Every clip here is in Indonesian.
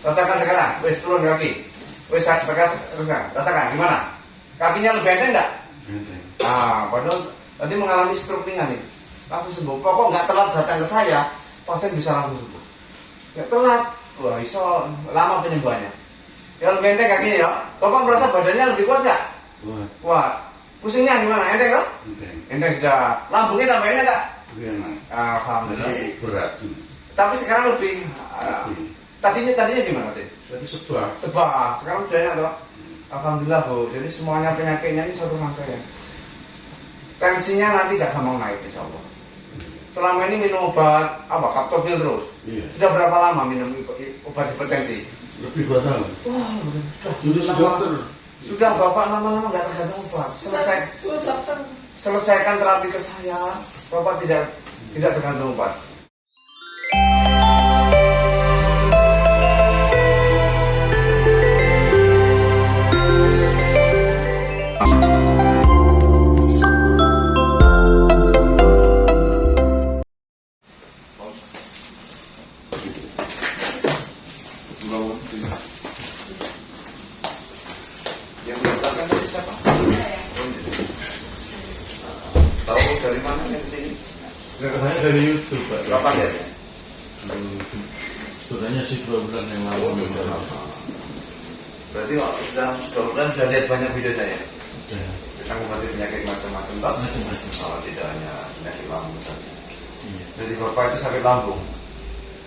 Rasakan sekarang, wes turun kaki. Wes rasakan gimana? Kakinya lebih enteng enggak? Enteng. Padahal tadi mengalami stroke ringan nih. Langsung sembuh. Pokok nggak telat datang ke saya, pasien bisa langsung sembuh. Nggak telat. Wah, iso lama penyembuhannya. Ya lebih enteng kakinya ya. Bapak merasa badannya lebih kuat nggak? Kuat. Wah, pusingnya gimana? Enteng loh? Enteng. Enteng sudah. Lambungnya tambah enak nggak? Lebih enak. Alhamdulillah. Jadi berat. Tapi sekarang lebih. Tadinya gimana tadi? Jadi sebab. Sekarang sudah enak loh. Alhamdulillah Bu. Jadi semuanya penyakitnya ini satu rangkaian. Tensinya nanti gak gampang naik insya Allah. Selama ini minum obat Captopril terus. Iya. Sudah berapa lama minum obat hipertensi? Lebih 2 tahun. Wah, Sudah dokter. Sudah Bapak lama-lama gak tergantung obat. Selesaikan terapi ke saya. Bapak tidak tergantung obat. Yang mendaftarkan dari siapa? Tahu dari mana yang kesini? Saya dari YouTube, Pak. Kapan ya? Sebenarnya sih 2 bulan yang lalu. Berarti sudah lihat banyak video saya. Sudah. Kita mengobati penyakit macam-macam, Pak. Macam-macam. Tidak hanya penyakit lambung saja. Iya. Jadi Bapak itu sakit lambung.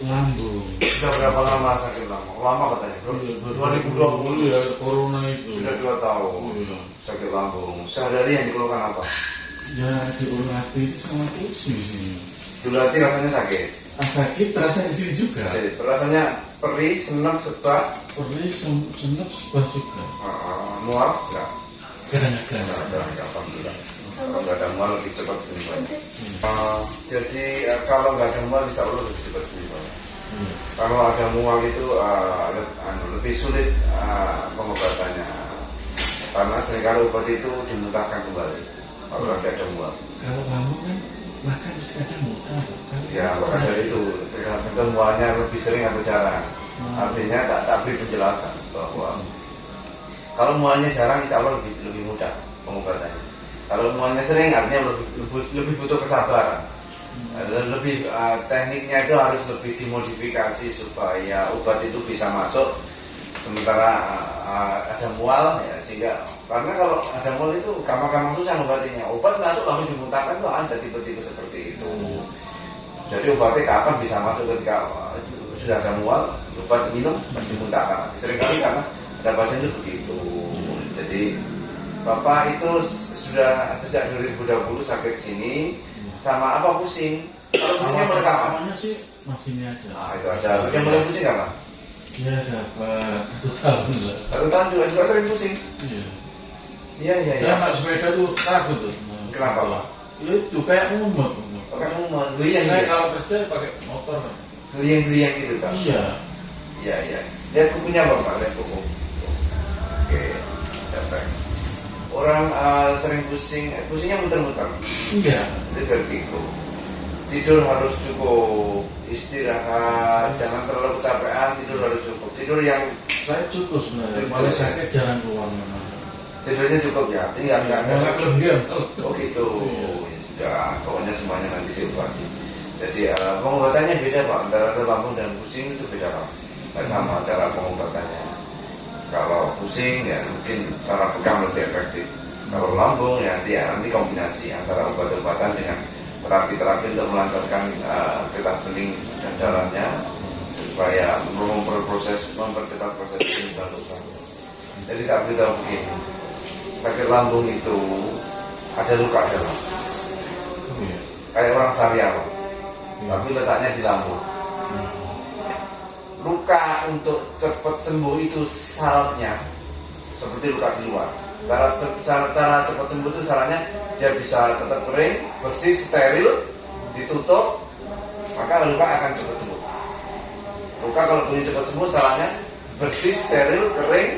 Lambung. Sudah berapa lama sakit lambung? Lama katanya, bro. 2020 ya, corona itu. sudah 2 tahun Iya. sakit lambung. Sehari-hari yang dikeluhkan apa? Ya, diulangi sama pusing sini. Dulu hati rasanya sakit. Sakit terasa di sini juga. Jadi, rasanya perih, senang, sesak, Perih, senep, sebah juga. mual, enggak? Kadang-kadang. Alhamdulillah. Kalau nggak ada mual lebih cepat penyembuhannya. Jadi kalau nggak ada mual insya Allah lebih cepat penyembuhannya. Kalau ada mual itu lebih sulit pengobatannya. Karena seringkali obat itu dimuntahkan kembali kalau ada mual. Kalau lambung kan makan kadang muntah. Ya maka dari itu tergantung mualnya lebih sering atau jarang. Artinya tak beri penjelasan bahwa kalau mualnya jarang insya Allah lebih mudah pengobatannya. Kalau mualnya sering artinya lebih butuh kesabaran. Lebih tekniknya itu harus lebih dimodifikasi supaya obat itu bisa masuk sementara ada mual ya, sehingga karena kalau ada mual itu gampang-gampang susah ngobatinya. Obat masuk langsung dimuntahkan tuh ada tipe-tipe seperti itu. Jadi obatnya kapan bisa masuk ketika sudah ada mual, obat minum pasti dimuntahkan. Seringkali karena ada pasien itu begitu. Jadi Bapak itu sudah sejak 2020 sakit sini sama apa pusing? Kalau pusingnya mulai kapan? Awalnya sih masih ini aja. Itu aja. Yang mulai pusing kapan? Ya dapat 1 tahun lah. 1 tahun juga sering pusing. Iya. Iya. Saya naik sepeda tuh takut tuh. Kenapa Pak? Ya itu kayak mumet. Pakai mumet, geliang Saya ya? kalau kerja pakai motor. Geliang gitu kan? Iya. Iya. Lihat kukunya Bapak, lihat kuku. Oke, dapat. Orang sering pusingnya muter-muter. Iya. Itu vertigo. Tidur harus cukup, istirahat, jangan terlalu kecapean, tidur harus cukup. Tidur yang Saya cukup sebenarnya. Malah sakit jarang keluar mana. tidurnya cukup ya, tinggal nggak Kelebihan. Oh gitu, ya sudah, pokoknya semuanya nanti diobati. Jadi pengobatannya beda Pak, antara lambung dan pusing itu beda Pak. Nggak sama cara pengobatannya. Kalau pusing ya mungkin cara pegang lebih efektif. Kalau lambung ya nanti kombinasi antara obat-obatan dengan terapi-terapi untuk melancarkan getah bening dan darahnya supaya mempercepat proses penyembuhan luka. Jadi tak beritahu begini, sakit lambung itu ada luka dalam, kayak orang sariawan, tapi letaknya di lambung. Luka untuk cepat sembuh itu syaratnya seperti luka di luar. Cara cepat sembuh itu syaratnya dia bisa tetap kering, bersih, steril, ditutup, maka luka akan cepat sembuh. Luka kalau ingin cepat sembuh syaratnya bersih, steril, kering,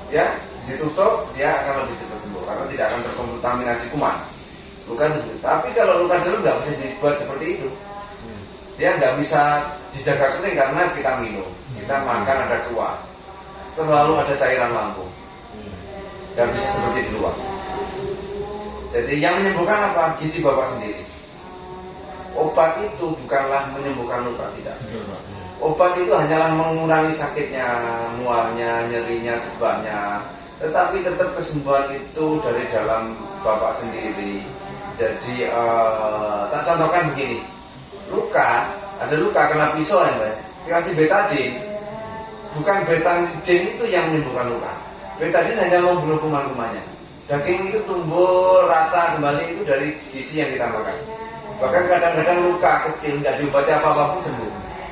ya ditutup, dia akan lebih cepat sembuh karena tidak akan terkontaminasi kuman. Luka itu. Tapi kalau luka dalam nggak bisa dibuat seperti itu. Dia nggak bisa dijaga kering karena kita minum, kita makan ada kuah, selalu ada cairan lambung, nggak bisa seperti di luar. Jadi yang menyembuhkan apa? Gizi Bapak sendiri. Obat itu bukanlah menyembuhkan luka, tidak. Obat itu hanyalah mengurangi sakitnya, mualnya, nyerinya, sebabnya. Tetapi tetap kesembuhan itu dari dalam Bapak sendiri. Jadi tak contohkan begini, luka, ada luka kena pisau ya Mbak, dikasih betadin. Bukan betadin itu yang menyembuhkan luka. Betadin hanya membunuh kuman-kumannya. Daging itu tumbuh rata kembali itu dari gizi yang kita makan. Bahkan kadang-kadang luka kecil nggak diobati apa-apa pun sembuh.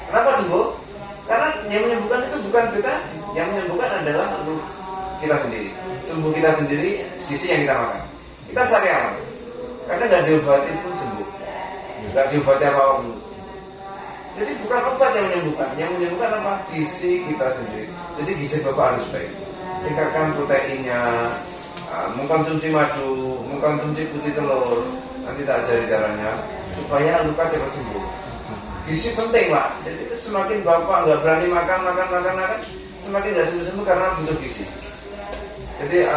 Kenapa sembuh? Karena yang menyembuhkan itu bukan betadin, yang menyembuhkan adalah kita sendiri, tubuh kita sendiri, gizi yang kita makan. Kita sehari-hari, karena nggak diobati pun sembuh, nggak diobati apa-apa pun. Jadi bukan obat yang menyembuhkan apa? Gizi kita sendiri. Jadi gizi Bapak harus baik. Tingkatkan proteinnya, mengkonsumsi madu, mengkonsumsi putih telur. Nanti tak ajari caranya supaya luka cepat sembuh. Gizi penting Pak. Jadi semakin Bapak nggak berani makan, semakin nggak sembuh karena butuh gizi. Jadi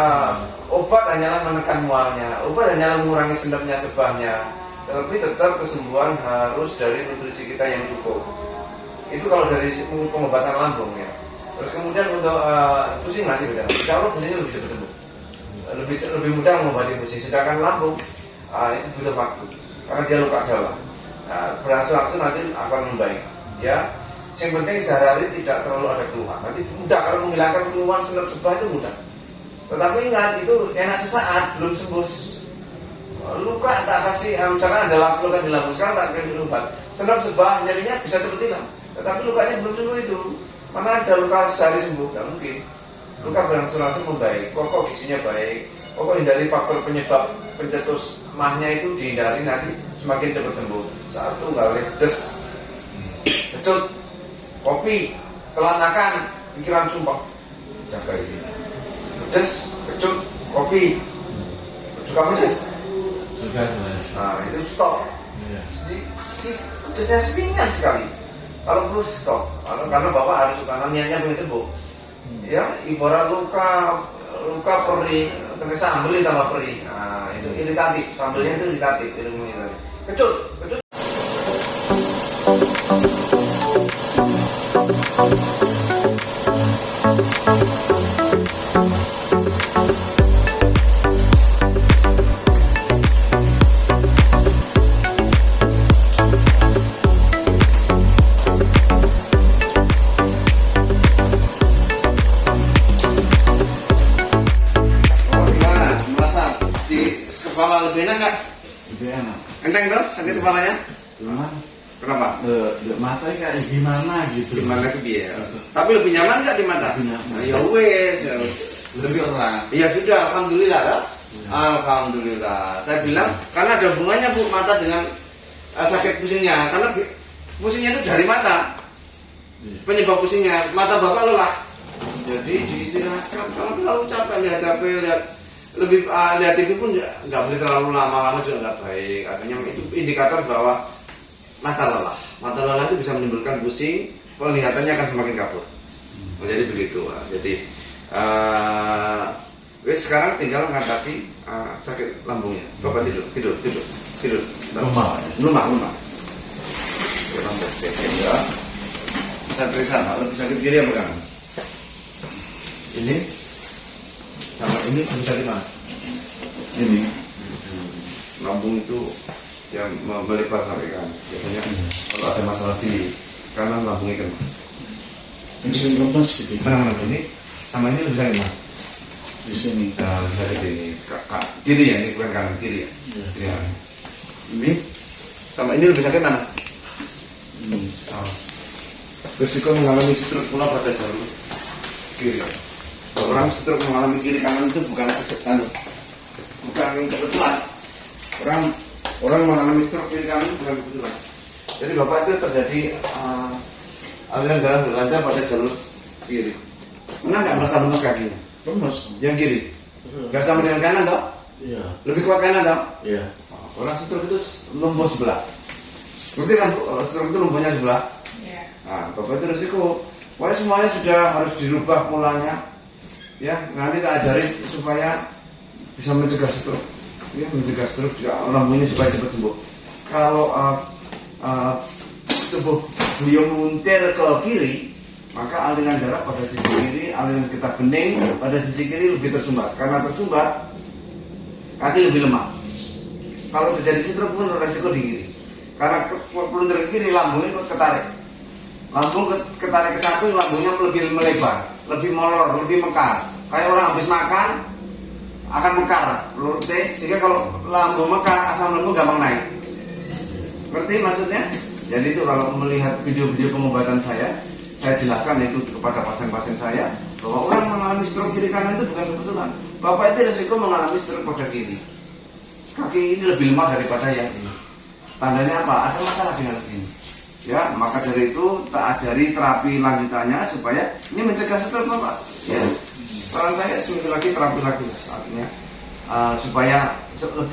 obat hanyalah menekan mualnya, obat hanyalah mengurangi sendapnya, sebahnya. Tapi tetap kesembuhan harus dari nutrisi kita yang cukup. Itu kalau dari pengobatan lambung ya. Terus kemudian untuk pusing nanti beda. Kalau pusingnya lebih cepat sembuh, lebih mudah mengobati pusing. Sedangkan lambung itu butuh waktu karena dia luka dalam. Berangsur-angsur nanti akan membaik. Ya, yang penting sehari-hari tidak terlalu ada keluhan. Nanti mudah kalau menghilangkan keluhan senap sebah itu mudah. Tetapi ingat itu enak sesaat, belum sembuh. Luka tak kasih, misalkan ada luka di lambung sekarang tak kasih obat. Senap sebah nyerinya bisa cepat hilang. Tetapi lukanya belum sembuh itu. Mana ada luka sehari sembuh? Tidak mungkin. Luka berangsur-angsur membaik. Pokok gizinya baik. Pokok hindari faktor penyebab pencetus mahnya itu dihindari, nanti semakin cepat sembuh. Satu nggak boleh pedes, kecut, kopi, kelanakan, pikiran sumpah. Jaga ini. Pedes, kecut, kopi, suka pedes. Suka Mas. Nah itu stop. Iya. Pedesnya ringan sekali. Kalau perlu stop. Karena Bapak harus suka niatnya pengen sembuh. Ya, ibarat luka perih, terus sambal ditambah perih. Nah itu iritatif. Sambalnya itu iritatif. Kecut. Kepala lebih enak nggak? Lebih enak. Enteng terus sakit kepalanya? Cuman Kenapa? mata kayak gimana gitu. Gimana itu biar? Tapi lebih nyaman nggak di mata? Lebih nyaman. Nah, ya wes. Lebih erat. Iya sudah, alhamdulillah lah. Alhamdulillah. Saya bilang karena ada hubungannya Bu mata dengan sakit pusingnya. Karena pusingnya itu dari mata. Penyebab pusingnya mata Bapak lelah. Jadi diistirahatkan. Kalau terlalu capek lihat HP, lihat TV pun nggak boleh terlalu lama juga nggak baik. Artinya itu indikator bahwa mata lelah. Mata lelah itu bisa menimbulkan pusing, penglihatannya akan semakin kabur. Jadi begitu. Jadi sekarang tinggal mengatasi sakit lambungnya. Bapak tidur. Lemah. Ya, lambung ya. Saya periksa, lebih sakit kiri apa kanan? Ini sama ini lebih sakit mana? Ini lambung itu yang melebar sampai kan. Biasanya kalau ada masalah di kanan lambungnya kan. Ini lemas gitu. Mana ini sama ini lebih sakit mana? Di sini. Nah, lebih sakit ini kiri ya, ini bukan kanan, kiri ya. Kiri ya. Ini sama ini lebih sakit mana? Ini. Risiko mengalami stroke pula pada jalur kiri. Orang stroke mengalami kiri kanan itu bukan kebetulan. Orang mengalami stroke kiri kanan itu bukan kebetulan. Jadi Bapak itu terjadi aliran darah berlancar pada jalur kiri. Pernah nggak merasa lemas kakinya? Lemas. Yang kiri. Nggak sama dengan kanan toh? Iya. Lebih kuat kanan toh? Iya. Orang stroke itu lumpuh sebelah. Berarti kan stroke itu lumpuhnya sebelah. Nah, bapak itu resiko. Pokoknya semuanya sudah harus dirubah polanya. Ya, nanti tak ajarin supaya bisa mencegah stroke. Ya, mencegah stroke juga lambungnya supaya cepat sembuh. Kalau tubuh beliau muntir ke kiri, maka aliran darah pada sisi kiri, aliran getah bening pada sisi kiri lebih tersumbat. Karena tersumbat, kaki lebih lemah. Kalau terjadi stroke pun resiko di kiri. Karena peluntur ke kiri, lambungnya ikut ketarik. Lambung ketarik ke samping, lambungnya lebih melebar, lebih molor, lebih mekar. Kayak orang habis makan akan mekar, sehingga kalau lambung mekar, asam lambung gampang naik. Ngerti maksudnya? Jadi itu kalau melihat video-video pengobatan saya jelaskan itu kepada pasien-pasien saya bahwa orang mengalami stroke kiri kanan itu bukan kebetulan. Bapak itu risiko mengalami stroke pada kiri. Kaki ini lebih lemah daripada yang ini. Tandanya apa? Ada masalah dengan ini. Ya, maka dari itu tak ajari terapi lanjutannya supaya ini mencegah stroke, Bapak. Ya. Saran saya seminggu lagi terapi lagi, artinya supaya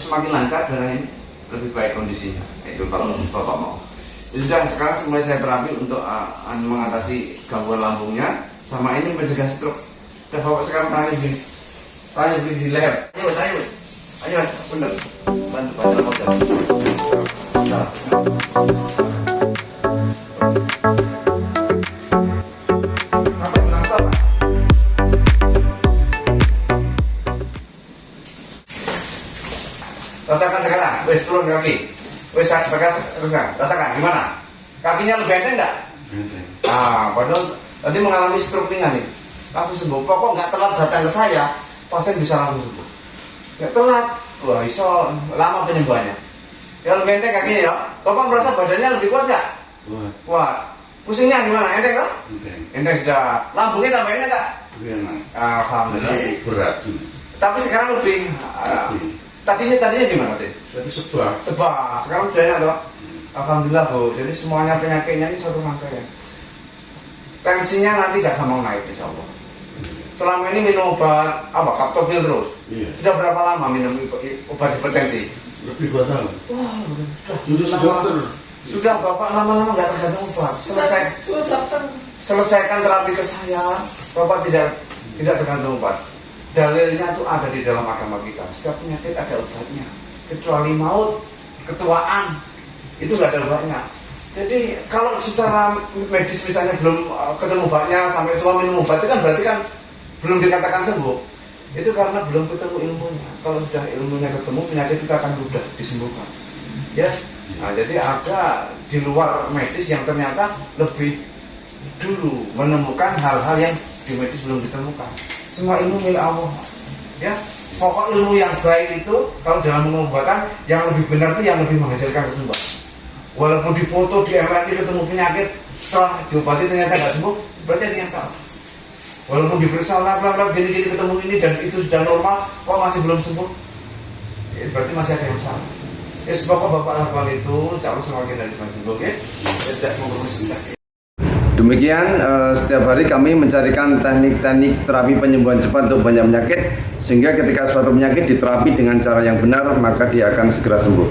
semakin lancar darah ini lebih baik kondisinya. Itu kalau Bapak mau. Jadi sudah sekarang mulai saya terapi untuk mengatasi gangguan lambungnya sama ini mencegah stroke. Dan Bapak sekarang tanya di leher. Ayo, bener. Bantu modal. Nah. Rasakan sekarang, wes turun kaki, wes rasakan gimana? Kakinya lebih enteng enggak? Padahal tadi mengalami stroke ringan nih, langsung sembuh. Pokok nggak telat datang ke saya, pasien bisa langsung sembuh. Nggak telat, wah iso lama penyembuhannya. Ya lebih enteng kakinya ya. Bapak merasa badannya lebih kuat nggak? Wah, pusingnya gimana? Enteng kan? Enteng sudah. Lambungnya tambah enak nggak? Alhamdulillah. Berat. Tapi sekarang lebih. Tadinya gimana tadi? Jadi sebab. Sekarang sudah enak toh. Alhamdulillah Bu. Jadi semuanya penyakitnya ini satu rangkaian. Tensinya nanti gak gampang naik insya Allah. Selama ini minum obat Captopril terus. Iya. Sudah berapa lama minum obat hipertensi? Lebih 2 tahun. Wah, Jurus dokter. Sudah Bapak lama-lama gak tergantung obat. Selesaikan terapi ke saya. Bapak tidak tergantung obat. Dalilnya itu ada di dalam agama kita. Setiap penyakit ada obatnya. Kecuali maut, ketuaan, itu nggak ada obatnya. Jadi kalau secara medis misalnya belum ketemu obatnya sampai tua minum obat itu kan berarti kan belum dikatakan sembuh. Itu karena belum ketemu ilmunya. Kalau sudah ilmunya ketemu, penyakit itu akan mudah disembuhkan. Ya. Nah, jadi ada di luar medis yang ternyata lebih dulu menemukan hal-hal yang di medis belum ditemukan. Semua ilmu milik Allah. Ya, pokok ilmu yang baik itu kalau dalam pengobatan yang lebih benar itu yang lebih menghasilkan kesembuhan. Walaupun difoto di MRI ketemu penyakit setelah diobati ternyata nggak sembuh, berarti ada yang salah. Walaupun diperiksa gini ketemu ini dan itu sudah normal, kok masih belum sembuh, berarti masih ada yang salah. Ya, pokok Bapak lakukan itu, insya Allah semakin dari semakin sembuh. Oke? Tidak mempermusuh. Demikian setiap hari kami mencarikan teknik-teknik terapi penyembuhan cepat untuk banyak penyakit sehingga ketika suatu penyakit diterapi dengan cara yang benar maka dia akan segera sembuh.